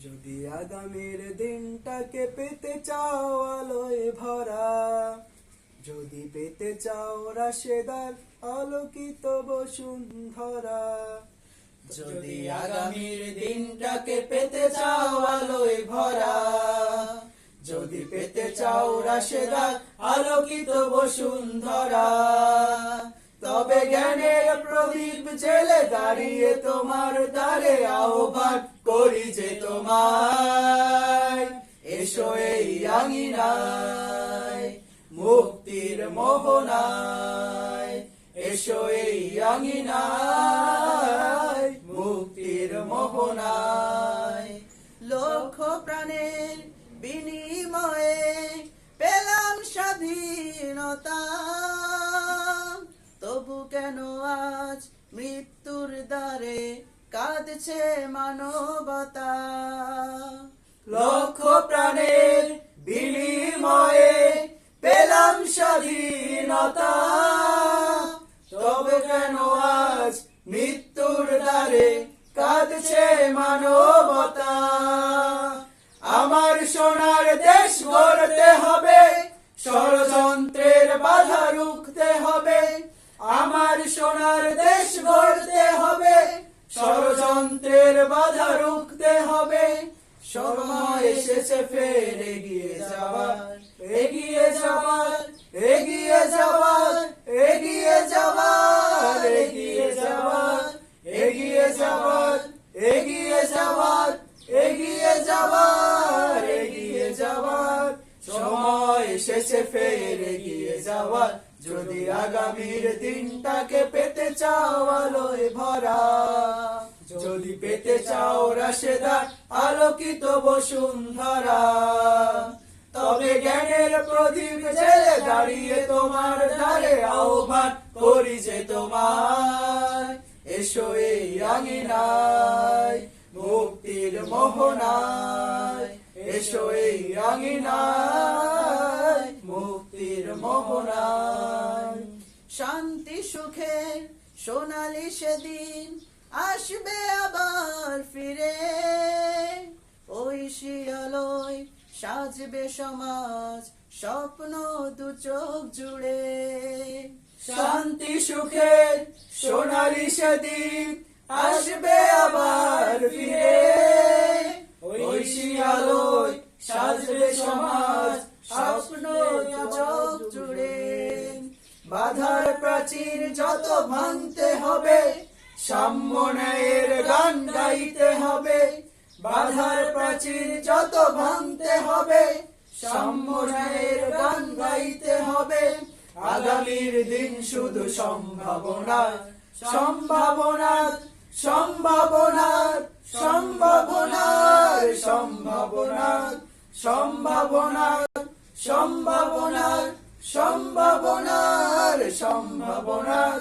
যদি আগামীর দিনটাকে পেতে চাও আলোয় ভরা, যদি পেতে চাও রাশেদার আলোকিত বসুন্ধরা, যদি আগামীর দিনটাকে পেতে চাও আলোয় ভরা, যদি পেতে চাও রাশেদার আলোকিত বসুন্ধরা, তবে জ্ঞানের প্রদীপ জেলে দাঁড়িয়ে তোমার দ্বারে আহ্বান করি যে তোমায়, এসো এই আঙিনায় মুক্তির মোহনায়, এসো এই আঙিনায় মুক্তির মোহনায়। লক্ষ প্রাণের বিনিময়ে পেলাম স্বাধীনতা, তবু কেন আজ মৃত্যুর দ্বারে কাঁদছে মানবতা। লক্ষ প্রাণের বিনিময়ে পেলাম স্বাধীনতা, তবে কেন আজ মৃত্যুর দ্বারে কাঁদছে মানবতা। আমার সোনার দেশ গড়তে হবে, ষড়যন্ত্রের বাধা রুখতে হবে। আমার সোনার দেশ গড়তে হবে, ষড়যন্ত্রের বাধা রুখতে হবে। সময় এসেছে ফের এগিয়ে যাওয়ার, এগিয়ে যাওয়ার, এগিয়ে যাওয়ার, এগিয়ে যাওয়ার, এগিয়ে যাওয়ার, এগিয়ে যাওয়ার, এগিয়ে যাওয়ার, এগিয়ে যাওয়ার, এগিয়ে যাওয়ার। সময় এসেছে ফের এগিয়ে যাওয়ার, যদি আগামীর দিনটাকে পেতে চাও আলোয় ভরা, যদি পেতে চাও রাশেদার আলোকিত বসুন্ধরা, তবে জ্ঞানের প্রদীপ জেলে দাঁড়িয়ে তোমার দ্বারে আহ্বান করি যে তোমায়, এসো এই আঙিনায় মুক্তির মোহনায়, এসো এই আঙিনায় মুক্তির মোহনায়। শান্তি সুখের সোনালি সেদিন আসবে আবার ফিরে, ওই শিয়ালয় সাজবে সমাজ স্বপ্ন দু চোখ জুড়ে। শান্তি সুখের সোনালি সেদিন আসবে আবার ফিরে, ওই শিয়ালয় সাজবে সমাজ স্বপ্ন দু চোখ জুড়ে। বাধার প্রাচীর যত ভাঙতে হবে, সাম্য ন্যায়ের গান গাইতে হবে। বাধার প্রাচীর যত ভাঙতে হবে, সাম্য ন্যায়ের গান গাইতে হবে। আগামীর দিন শুধু সম্ভাবনার, সম্ভাবনার, সম্ভাবনার, সম্ভাবনার, সম্ভাবনার, সম্ভাবনার, সম্ভাবনার, সম্ভাবনার, সম্ভাবনার।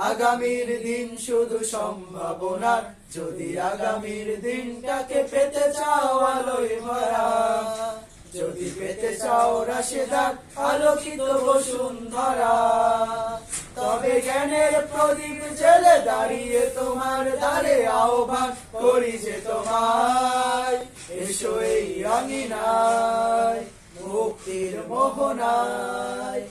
আগামীর দিন শুধু সম্ভাবনার, যদি আগামীর দিনটাকে পেতে চাও আলোয় ভরা, যদি পেতে চাও রাশেদার আলোকিত বসুন্ধরা, তবে জ্ঞানের প্রদীপ জেলে দাঁড়িয়ে তোমার দ্বারে আহ্বান করি যে তোমায়, এসো এই আঙিনায় মুক্তির মোহনায়।